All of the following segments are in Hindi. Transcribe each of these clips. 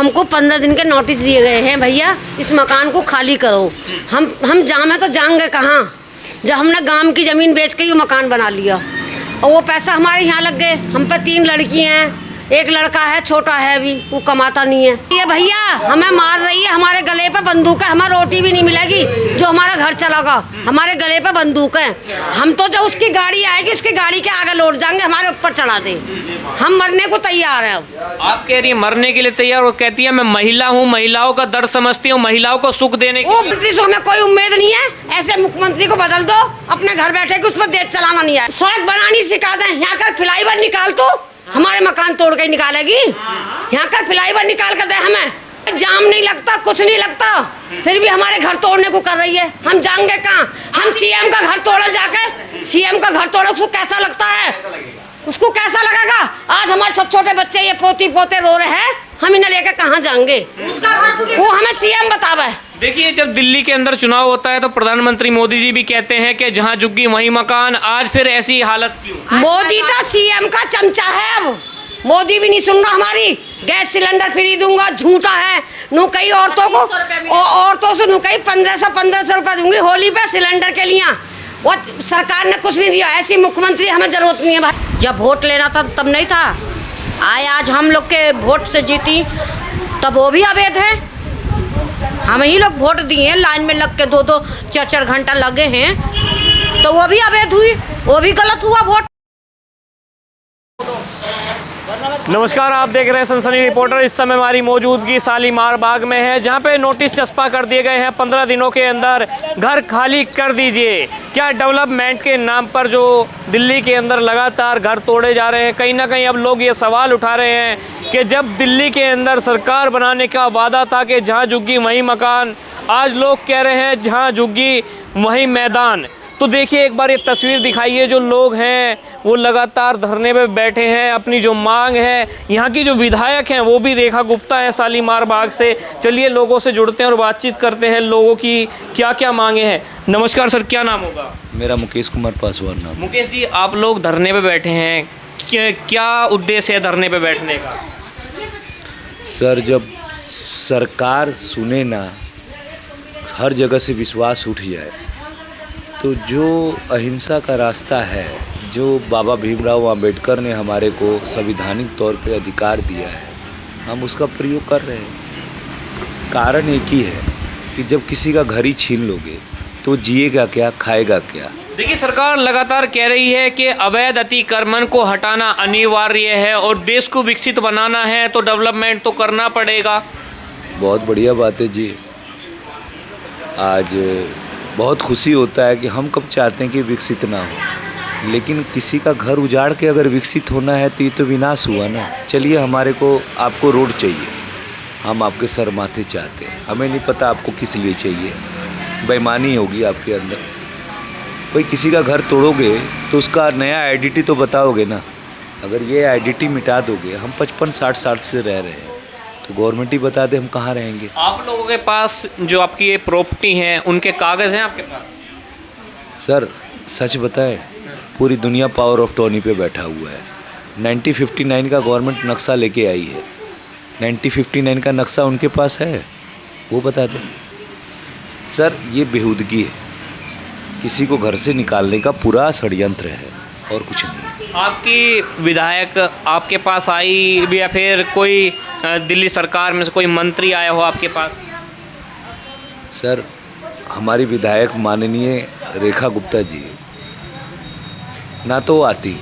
हमको 15 दिन के नोटिस दिए गए हैं, भैया इस मकान को खाली करो। हम जाम है तो जाएंगे कहाँ, जब हमने गांव की ज़मीन बेच के ये मकान बना लिया और वो पैसा हमारे यहाँ लग गए। हम पे 3 लड़की हैं, एक लड़का है छोटा है, अभी वो कमाता नहीं है। ये भैया हमें मार रही है, हमारे गले पे बंदूक है, हमें रोटी भी नहीं मिलेगी जो हमारा घर चलागा। हमारे गले पे बंदूक है। हम तो जब उसकी गाड़ी आएगी उसकी गाड़ी के आगे लौट जाएंगे, हमारे ऊपर चढ़ा दे। हम मरने को तैयार हैं। आप कह रही है मरने के लिए तैयार, वो कहती है मैं महिला हूँ, महिलाओं का दर्द समझती हूँ, महिलाओं को सुख देने वो ब्रिटिश हमें कोई उम्मीद नहीं है। ऐसे मुख्यमंत्री को बदल दो, अपने घर बैठे कि उस पर देश चलाना नहीं है। सड़क बनानी सिखा दें, यहाँ कर फ्लाईओवर निकाल तो हमारे मकान तोड़ के निकालेगी। यहाँ कर फ्लाईओवर निकाल कर दे, हमें जाम नहीं लगता, कुछ नहीं लगता, फिर भी हमारे घर तोड़ने को कर रही है। हम जाएंगे कहाँ? हम सीएम का घर तोड़ा जाके, सीएम का घर तोड़ा उसको कैसा लगता है? उसको कैसा लगेगा? आज हमारे छोटे छोटे बच्चे ये पोती पोते रो रहे हैं, हम इन्हें लेकर कहाँ जाएंगे? वो हमें सीएम बतावे। देखिए, जब दिल्ली के अंदर चुनाव होता है तो प्रधानमंत्री मोदी जी भी कहते हैं कि जहां झुग्गी वहीं मकान। आज फिर ऐसी हालत क्यों? मोदी तो सीएम का चमचा है। अब मोदी भी नहीं सुन रहा हमारी। गैस सिलेंडर फ्री दूंगा, झूठा है। नु कई औरतों को, औरतों से नु कई 1500 रुपये दूंगी होली पे सिलेंडर के लिए। वो सरकार ने कुछ नहीं दिया। ऐसी मुख्यमंत्री हमें जरूरत नहीं है भाई। जब वोट लेना था तब नहीं था, आज हम लोग के वोट से जीती, तब वो भी अवैध है। हम ही लोग वोट दिए हैं, लाइन में लग के 2-2 4-4 घंटा लगे हैं, तो वो भी अवैध हुई, वो भी गलत हुआ वोट। नमस्कार, आप देख रहे हैं सनसनी रिपोर्टर। इस समय हमारी मौजूदगी शालीमार बाग में है, जहां पे नोटिस चस्पा कर दिए गए हैं 15 दिनों के अंदर घर खाली कर दीजिए। क्या डेवलपमेंट के नाम पर जो दिल्ली के अंदर लगातार घर तोड़े जा रहे हैं, कहीं ना कहीं अब लोग ये सवाल उठा रहे हैं कि जब दिल्ली के अंदर सरकार बनाने का वादा था कि जहां झुग्गी वहीं मकान, आज लोग कह रहे हैं जहां झुग्गी वहीं मैदान। तो देखिए, एक बार ये तस्वीर दिखाइए। जो लोग हैं वो लगातार धरने पे बैठे हैं, अपनी जो मांग है। यहाँ की जो विधायक हैं वो भी रेखा गुप्ता है शालीमार बाग से। चलिए लोगों से जुड़ते हैं और बातचीत करते हैं, लोगों की क्या क्या मांगे हैं। नमस्कार सर, क्या नाम होगा? मेरा मुकेश कुमार पासवान नाम। मुकेश जी, आप लोग धरने पे बैठे हैं, क्या उद्देश्य है धरने पे बैठने का? सर, जब सरकार सुने ना, हर जगह से विश्वास उठ जाए, तो जो अहिंसा का रास्ता है, जो बाबा भीमराव अंबेडकर ने हमारे को संवैधानिक तौर पे अधिकार दिया है, हम उसका प्रयोग कर रहे हैं। कारण एक ही है कि जब किसी का घर ही छीन लोगे तो जिएगा क्या, खाएगा क्या? देखिए, सरकार लगातार कह रही है कि अवैध अतिक्रमण को हटाना अनिवार्य है और देश को विकसित बनाना है तो डेवलपमेंट तो करना पड़ेगा। बहुत बढ़िया बात है जी। आज बहुत खुशी होता है कि हम कब चाहते हैं कि विकसित ना हो, लेकिन किसी का घर उजाड़ के अगर विकसित होना है तो ये तो विनाश हुआ ना। चलिए, हमारे को आपको रोड चाहिए, हम आपके सर माथे चाहते हैं, हमें नहीं पता आपको किस लिए चाहिए। बेईमानी होगी आपके अंदर। भाई, किसी का घर तोड़ोगे तो उसका नया आइडेंटिटी तो बताओगे ना। अगर ये आइडेंटिटी मिटा दोगे, हम 55-60 साल से रह रहे हैं, तो गवर्नमेंट ही बता दे हम कहाँ रहेंगे। आप लोगों के पास जो आपकी ये प्रॉपर्टी हैं उनके कागज़ हैं आपके पास? सर, सच बताए, पूरी दुनिया पावर ऑफ टर्नी पे बैठा हुआ है। 1959 का गवर्नमेंट नक्शा लेके आई है, 1959 का नक्शा उनके पास है, वो बता दें। सर, ये बेहूदगी है, किसी को घर से निकालने का पूरा षड्यंत्र है और कुछ नहीं। आपकी विधायक आपके पास आई या फिर कोई दिल्ली सरकार में से कोई मंत्री आया हो आपके पास? सर, हमारी विधायक माननीय रेखा गुप्ता जी ना तो आती,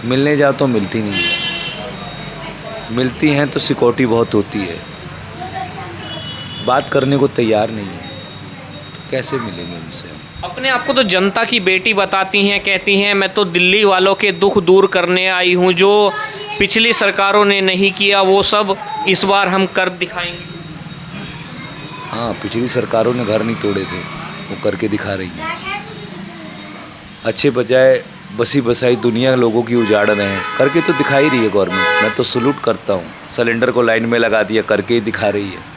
मिलने जाओ तो मिलती नहीं है, मिलती हैं तो सिक्योरिटी बहुत होती है, बात करने को तैयार नहीं है, तो कैसे मिलेंगे उनसे हम? अपने आप को तो जनता की बेटी बताती हैं, कहती हैं मैं तो दिल्ली वालों के दुख दूर करने आई हूँ, जो पिछली सरकारों ने नहीं किया वो सब इस बार हम कर दिखाएंगे। हाँ, पिछली सरकारों ने घर नहीं तोड़े थे, वो करके दिखा रही हैं। अच्छे बजाय बसी बसाई दुनिया लोगों की उजाड़ रहे हैं, करके तो दिखा ही रही है गवर्नमेंट। मैं तो सलूट करता हूँ। सिलेंडर को लाइन में लगा दिया, करके ही दिखा रही है।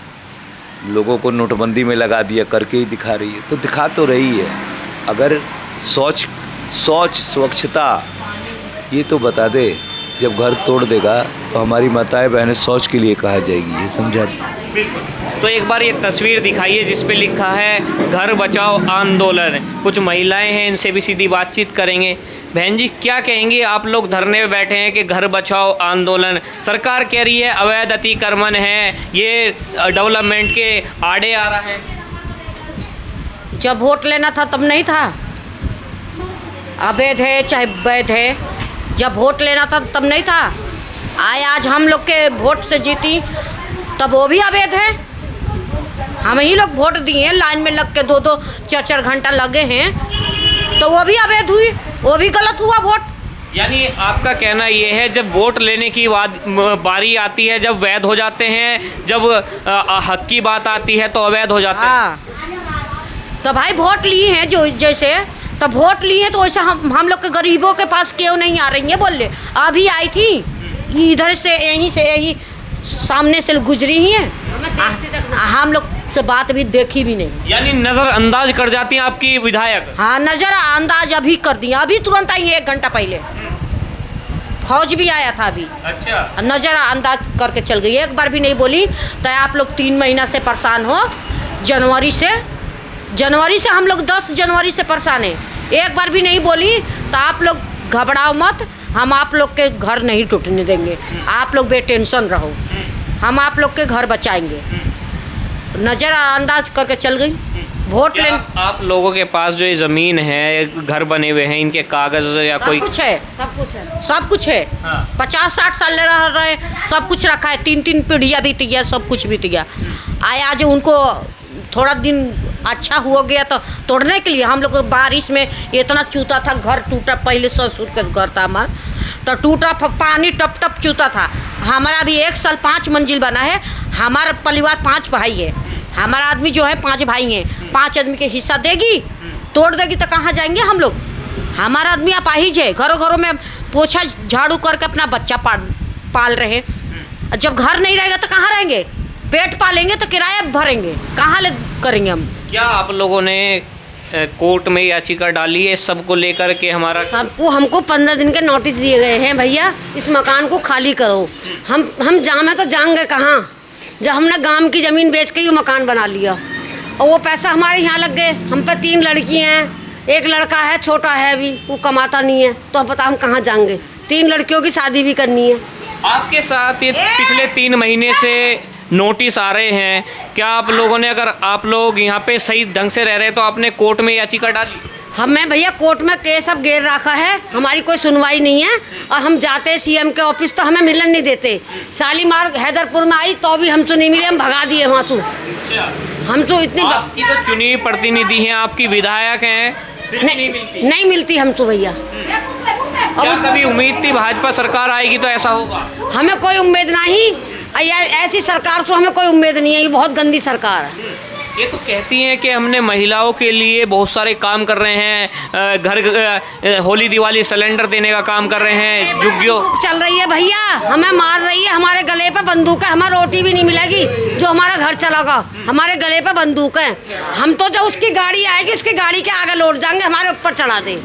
लोगों को नोटबंदी में लगा दिया, करके ही दिखा रही है। तो दिखा तो रही है। अगर स्वच्छता ये तो बता दे जब घर तोड़ देगा तो हमारी माताएं बहनें शौच के लिए कहा जाएगी, ये समझा दें। बिल्कुल। तो एक बार ये तस्वीर दिखाइए जिस पे लिखा है घर बचाओ आंदोलन। कुछ महिलाएं हैं, इनसे भी सीधी बातचीत करेंगे। बहन जी, क्या कहेंगे? आप लोग धरने में बैठे हैं कि घर बचाओ आंदोलन, सरकार कह रही है अवैध अतिक्रमण है, ये डेवलपमेंट के आड़े आ रहा है। जब वोट लेना था तब नहीं था, अवैध है चाहे वैध है, जब वोट लेना था तब नहीं था। आज हम लोग के वोट से जीती तब वो भी अवैध है। हम ही लोग वोट दिए, लाइन में लग के 2-2 4-4 घंटा लगे हैं, तो वो भी अवैध हुई, वो भी गलत हुआ वोट। यानी आपका कहना ये है जब वोट लेने की बारी आती है, जब वैध हो जाते हैं, जब हक की बात आती है तो अवैध हो जाते हैं। हाँ, तो भाई वोट लिए हैं जो जैसे, तब वोट लिए हैं तो वैसे हम लोग के गरीबों के पास क्यों नहीं आ रही है? बोल ले, अभी आई थी इधर से, यहीं सामने से गुजरी ही है, हम लोग से बात भी देखी भी नहीं। यानी नज़रअंदाज कर जाती हैं आपकी विधायक? हाँ, नज़रअंदाज अभी कर दिया, अभी तुरंत आई है 1 घंटा पहले, फौज भी आया था अभी। अच्छा। नज़रअंदाज करके चल गई, एक बार भी नहीं बोली। तो आप लोग 3 महीना से परेशान हो, जनवरी से हम लोग 10 जनवरी से परेशान हैं, एक बार भी नहीं बोली। तो आप लोग घबराओ मत, हम आप लोग के घर नहीं टूटने देंगे, आप लोग बेटेंशन रहो, हम आप लोग के घर बचाएंगे। नज़रअंदाज करके चल गई। वोट लेने आप लोगों के पास जो ये ज़मीन है, घर बने हुए हैं, इनके कागज़ या कोई? सब कुछ है। हाँ। 50-60 साल रह रहे, सब कुछ रखा है, 3-3 पीढ़ियाँ बीत गया, सब कुछ बीत गया। आज उनको थोड़ा दिन अच्छा हो गया तो तोड़ने के लिए हम लोग बारिश में इतना चूता था, घर टूटा, पहले ससुर के घर था हमारा, तो टूटा, पानी टप टप चूता था। हमारा भी 1 साल 5 मंजिल बना है, हमारा परिवार 5 भाई है, हमारा आदमी जो है 5 भाई हैं, 5 आदमी के हिस्सा देगी, तोड़ देगी तो कहाँ जाएंगे हम लोग? हमारा आदमी अपाहिज है, घरों घरों में पोछा झाड़ू करके अपना बच्चा पाल रहे हैं। जब घर नहीं रहेगा तो कहाँ रहेंगे? पेट पालेंगे तो किराया भरेंगे, कहाँ ले करेंगे हम? क्या आप लोगों ने कोर्ट में याचिका डाली है सबको लेकर के? हमारा सबको, हमको 15 दिन के नोटिस दिए गए हैं, भैया इस मकान को खाली करो। हम जामे तो जाएंगे कहाँ, जब हमने गांव की ज़मीन बेच के ये मकान बना लिया और वो पैसा हमारे यहाँ लग गए। हम पे 3 लड़की हैं, 1 लड़का है, छोटा है अभी, वो कमाता नहीं है, तो हम पता हम कहाँ जाएंगे? 3 लड़कियों की शादी भी करनी है। आपके साथ ये पिछले 3 महीने से नोटिस आ रहे हैं, क्या आप लोगों ने, अगर आप लोग यहाँ पे सही ढंग से रह रहे हैं तो आपने कोर्ट में याचिका डाली? हमें भैया कोर्ट में केस अब गिर रखा है, हमारी कोई सुनवाई नहीं है, और हम जाते हैं सीएम के ऑफिस तो हमें मिलन नहीं देते। शालीमार हैदरपुर में आई तो भी हमसे नहीं मिले, हम भगा दिए वहाँ से। हम तो इतनी आपकी तो चुनी प्रतिनिधि हैं, आपकी विधायक हैं, फिर भी नहीं मिलती हमसे भैया। क्या कभी उम्मीद थी भाजपा सरकार आएगी तो ऐसा होगा? हमें कोई उम्मीद नहीं, ऐसी सरकार तो हमें कोई उम्मीद नहीं है, ये बहुत गंदी सरकार है। ये तो कहती हैं कि हमने महिलाओं के लिए बहुत सारे काम कर रहे हैं, घर होली दिवाली सिलेंडर देने का काम कर रहे हैं, झुग्गियों चल रही है भैया, हमें मार रही है, हमारे गले पे बंदूक है, हमें रोटी भी नहीं मिलेगी जो हमारा घर चलागा, हमारे गले पे बंदूक है। हम तो जब उसकी गाड़ी आएगी उसकी गाड़ी के आगे लौट जाएंगे, हमारे ऊपर चढ़ा दे,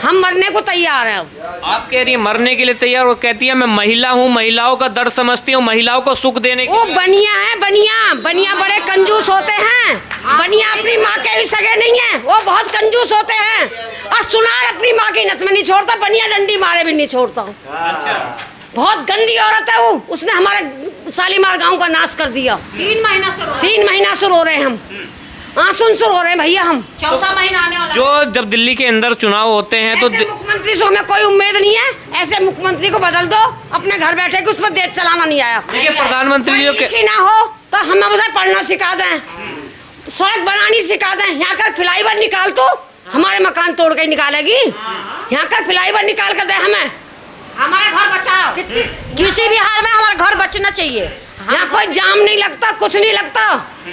हम मरने को तैयार हैं। आप कह रही है मरने के लिए तैयार, वो कहती है मैं महिला हूँ, महिलाओं का दर्द समझती हूँ, महिलाओं को सुख देने वो बनिया है, बनिया बड़े कंजूस होते हैं, बनिया अपनी माँ के भी सगे नहीं है, वो बहुत कंजूस होते हैं, और सुनार अपनी माँ की नस में नहीं छोड़ता, बनिया डंडी मारे भी नहीं छोड़ता। अच्छा। बहुत गंदी औरत है वो, उसने हमारे शालीमार गांव का नाश कर दिया। 3 महीना से रो रहे हैं हम, आंसू रो रहे हैं भैया हम। 4था महीना आने वाला। जो जब दिल्ली के अंदर चुनाव होते हैं तो मुख्यमंत्री से हमें कोई उम्मीद नहीं है, ऐसे मुख्यमंत्री को बदल दो, अपने घर बैठे कि उस पर देश चलाना नहीं आया। देखिए प्रधानमंत्री जो ना हो तो हमें उसे पढ़ना सिखा दें, सड़क बनानी सिखा दें, यहाँ कर फ्लाईओवर निकाल तो हमारे मकान तोड़ के निकालेगी, यहाँ कर फ्लाईओवर निकाल कर दे, हमें हमारा घर बचाओ, किसी भी हाल में हमारा घर बचना चाहिए। यहाँ कोई जाम नहीं लगता, कुछ नहीं लगता,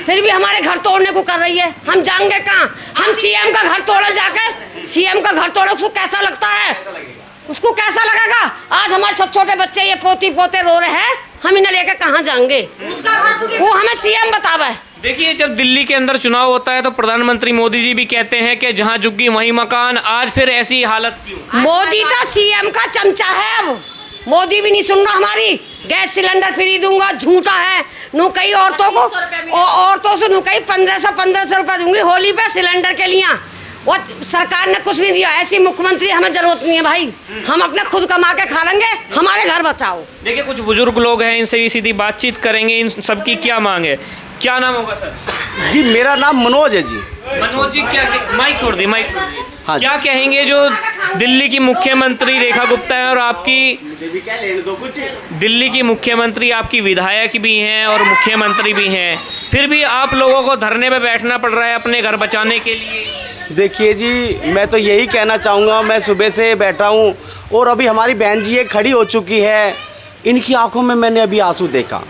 फिर भी हमारे घर तोड़ने को कर रही है, हम जाएंगे कहाँ? हम सीएम का घर तोड़ा जाके, सीएम का घर तोड़ा, उसको कैसा लगता है? उसको कैसा लगेगा? आज हमारे छोटे छोटे बच्चे ये पोती पोते रो रहे हैं, हम इन्हें लेकर कहाँ जाएंगे? वो हमें सीएम बतावे। देखिए जब दिल्ली के अंदर चुनाव होता है तो प्रधानमंत्री मोदी जी भी कहते हैं कि जहां झुग्गी वहीं मकान, आज फिर ऐसी हालत क्यों? मोदी तो सीएम का चमचा है, अब मोदी भी नहीं सुन रहा हमारी। गैस सिलेंडर फ्री दूंगा, झूठा है। नु कई औरतों को, औरतों से नु कई 1500 रुपये दूंगी होली पे सिलेंडर के लिए। वो सरकार ने कुछ नहीं दिया। ऐसी मुख्यमंत्री हमें जरूरत नहीं है भाई। हम अपने खुद कमा के खा लेंगे, हमारे घर बचाओ। देखिए कुछ बुजुर्ग लोग हैं, इनसे सीधी बातचीत करेंगे। इन सबकी क्या मांग है? क्या नाम होगा सर? जी मेरा नाम मनोज है जी। मनोज जी क्या, माइक छोड़ दी, माइक छोड़ दी। हाँ। क्या कहेंगे जो दिल्ली की मुख्यमंत्री रेखा गुप्ता है और आपकी दिल्ली की मुख्यमंत्री आपकी विधायक भी हैं और मुख्यमंत्री भी हैं, फिर भी आप लोगों को धरने पे बैठना पड़ रहा है अपने घर बचाने के लिए? देखिए जी, मैं तो यही कहना चाहूँगा। मैं सुबह से बैठा हूँ और अभी हमारी बहन जी एक खड़ी हो चुकी है। इनकी आंखों में मैंने अभी आंसू देखा।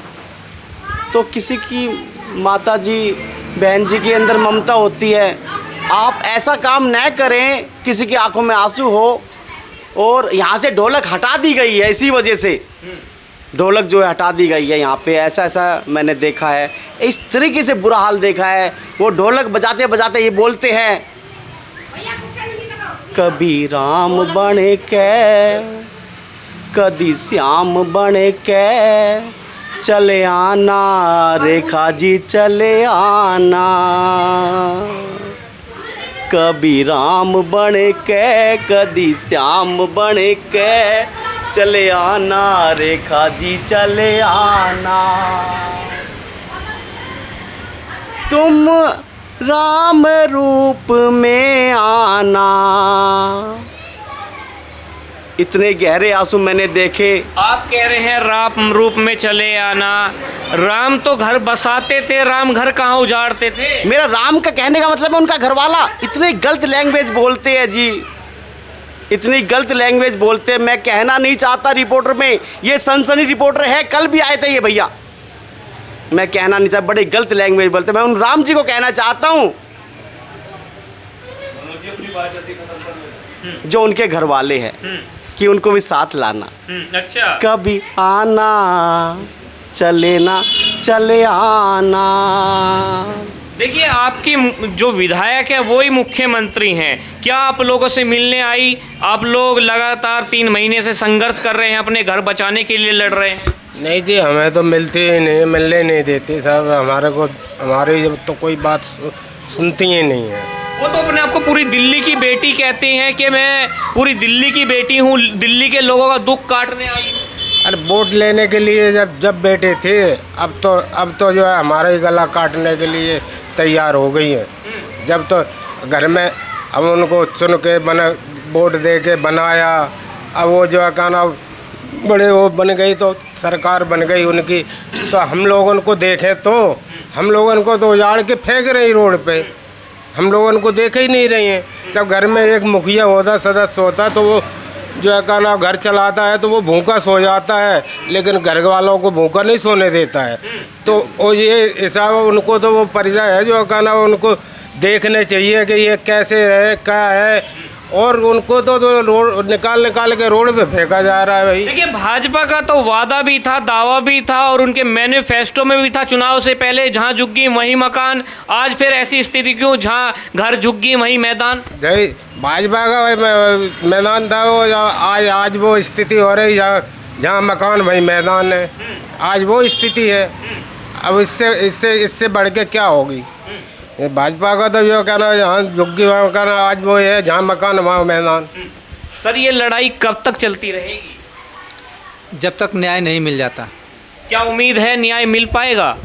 तो किसी की माता जी, बहन जी के अंदर ममता होती है। आप ऐसा काम न करें किसी की आंखों में आंसू हो। और यहाँ से ढोलक हटा दी गई है, इसी वजह से ढोलक जो है हटा दी गई है यहाँ पे। ऐसा मैंने देखा है, इस तरीके से बुरा हाल देखा है। वो ढोलक बजाते बजाते ये बोलते हैं, कभी राम बने के, कभी श्याम बने के, चले आना रेखा जी चले आना। कभी राम बने के, कभी श्याम बने के, चले आना रेखा जी चले आना। तुम राम रूप में आना। इतने गहरे आंसू मैंने देखे। आप कह रहे हैं राम रूप में चले आना। राम तो घर बसाते थे, राम घर कहाँ उजाड़ते थे? मेरा राम का कहने का मतलब है उनका घरवाला। इतनी गलत लैंग्वेज बोलते हैं जी, इतनी गलत लैंग्वेज बोलते हैं। मैं कहना नहीं चाहता रिपोर्टर में, ये सनसनी रिपोर्टर है, कल भी आए थे ये भैया। मैं कहना नहीं चाहता, बड़ी गलत लैंग्वेज बोलते। मैं उन राम जी को कहना चाहता हूँ जो उनके घर वाले हैं कि उनको भी साथ लाना। अच्छा। कभी आना चले ना चले आना। देखिए आपकी जो विधायक है वो ही मुख्यमंत्री हैं। क्या आप लोगों से मिलने आई? आप लोग लगातार 3 महीने से संघर्ष कर रहे हैं, अपने घर बचाने के लिए लड़ रहे हैं। नहीं जी, हमें तो मिलती ही नहीं, मिलने नहीं देती साहब। हमारे को, हमारी तो कोई बात सुनती ही नहीं है। वो तो अपने आप को पूरी दिल्ली की बेटी कहते हैं कि मैं पूरी दिल्ली की बेटी हूँ, दिल्ली के लोगों का दुख काटने आई हूँ। अरे वोट लेने के लिए जब बैठे थे, अब तो जो है हमारा ही गला काटने के लिए तैयार हो गई है। जब तो घर में अब उनको चुन के वोट दे के बनाया, अब वो जो है कहना बड़े वो बन गई, तो सरकार बन गई उनकी। तो हम लोग उनको देखें तो हम लोग उनको तो उजाड़ के फेंक रही रोड पे। हम लोग उनको देख ही नहीं रहे हैं। जब घर में एक मुखिया होता, सदस्य होता, तो वो जो है कहना घर चलाता है, तो वो भूखा सो जाता है, लेकिन घर वालों को भूखा नहीं सोने देता है। तो वो ये हिसाब उनको तो वो परिचय है जो कहना उनको देखने चाहिए कि ये कैसे है, क्या है। और उनको तो रोड निकाल के रोड पे फेंका जा रहा है भाई। देखिए भाजपा का तो वादा भी था, दावा भी था और उनके मैनिफेस्टो में भी था चुनाव से पहले, जहां झुग्गी वहीं मकान। आज फिर ऐसी स्थिति क्यों, जहां घर झुग्गी वहीं मैदान? जय भाजपा का मैदान था वो, आज वो स्थिति हो रही जहाँ मकान वहीं मैदान है। आज वो स्थिति है। अब इससे बढ़ के क्या होगी? भाजपा का तो जो कहना यहाँ झुग्गी वहाँ कहना, आज वो है जहाँ मकान वहाँ मैदान। सर ये लड़ाई कब तक चलती रहेगी? जब तक न्याय नहीं मिल जाता। क्या उम्मीद है न्याय मिल पाएगा?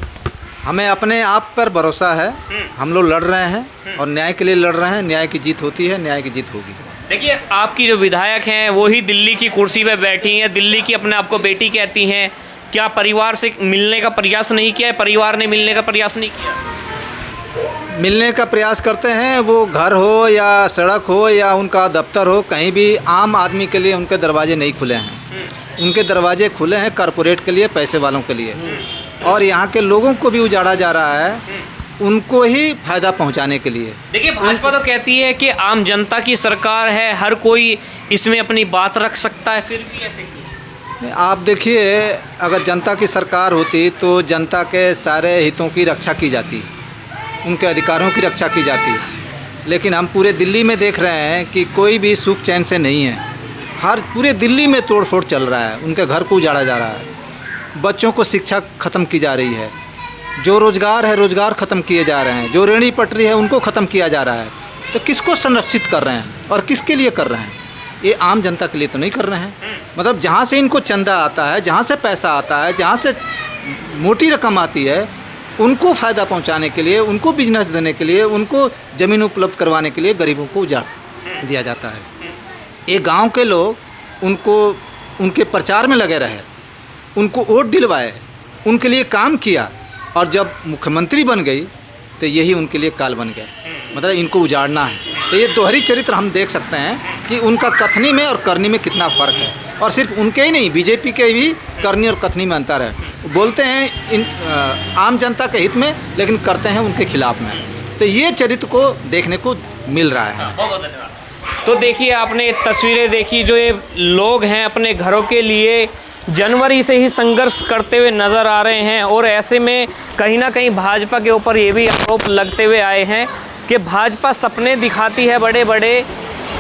हमें अपने आप पर भरोसा है। हम लोग लड़ रहे हैं और न्याय के लिए लड़ रहे हैं। न्याय की जीत होती है, न्याय की जीत होगी। देखिए आपकी जो विधायक हैं वो ही दिल्ली की कुर्सी पे बैठी हैं, दिल्ली की अपने आप को बेटी कहती हैं। क्या परिवार से मिलने का प्रयास नहीं किया है? परिवार ने मिलने का प्रयास नहीं किया? मिलने का प्रयास करते हैं। वो घर हो या सड़क हो या उनका दफ्तर हो, कहीं भी आम आदमी के लिए उनके दरवाजे नहीं खुले हैं। उनके दरवाजे खुले हैं कॉरपोरेट के लिए, पैसे वालों के लिए। और यहाँ के लोगों को भी उजाड़ा जा रहा है उनको ही फ़ायदा पहुँचाने के लिए। देखिए भाजपा तो कहती है कि आम जनता की सरकार है, हर कोई इसमें अपनी बात रख सकता है, फिर भी ऐसे क्यों? आप देखिए, अगर जनता की सरकार होती तो जनता के सारे हितों की रक्षा की जाती, उनके अधिकारों की रक्षा की जाती। लेकिन हम पूरे दिल्ली में देख रहे हैं कि कोई भी सुख चैन से नहीं है। हर पूरे दिल्ली में तोड़ फोड़ चल रहा है, उनके घर को उजाड़ा जा रहा है, बच्चों को शिक्षा ख़त्म की जा रही है, जो रोज़गार है रोज़गार ख़त्म किए जा रहे हैं, जो रेहड़ी पटरी है उनको ख़त्म किया जा रहा है। तो किसको संरक्षित कर रहे हैं और किसके लिए कर रहे हैं? ये आम जनता के लिए तो नहीं कर रहे हैं। मतलब जहाँ से इनको चंदा आता है, जहाँ से पैसा आता है, जहाँ से मोटी रकम आती है, उनको फ़ायदा पहुँचाने के लिए, उनको बिजनेस देने के लिए, उनको ज़मीन उपलब्ध करवाने के लिए गरीबों को उजाड़ दिया जाता है। ये गांव के लोग उनको उनके प्रचार में लगे रहे, उनको वोट दिलवाए, उनके लिए काम किया, और जब मुख्यमंत्री बन गई तो यही उनके लिए काल बन गया। मतलब इनको उजाड़ना है। तो ये दोहरी चरित्र हम देख सकते हैं कि उनका कथनी में और करनी में कितना फ़र्क है। और सिर्फ उनके ही नहीं, बीजेपी के भी करनी और कथनी में अंतर है। बोलते हैं इन आम जनता के हित में, लेकिन करते हैं उनके खिलाफ में। तो ये चरित्र को देखने को मिल रहा है। तो देखिए, आपने तस्वीरें देखी, जो ये लोग हैं अपने घरों के लिए जनवरी से ही संघर्ष करते हुए नज़र आ रहे हैं। और ऐसे में कहीं ना कहीं भाजपा के ऊपर ये भी आरोप लगते हुए आए हैं कि भाजपा सपने दिखाती है बड़े बड़े,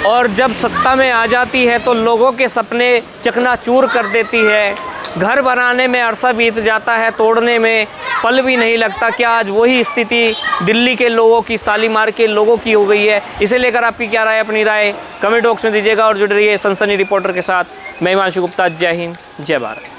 और जब सत्ता में आ जाती है तो लोगों के सपने चकनाचूर कर देती है। घर बनाने में अरसा बीत जाता है, तोड़ने में पल भी नहीं लगता। क्या आज वही स्थिति दिल्ली के लोगों की, शालीमार के लोगों की हो गई है? इसे लेकर आपकी क्या राय, अपनी राय कमेंट बॉक्स में दीजिएगा और जुड़ रहिए सनसनी रिपोर्टर के साथ। मैं हिमांशु गुप्ता। जय हिंद, जय भारत।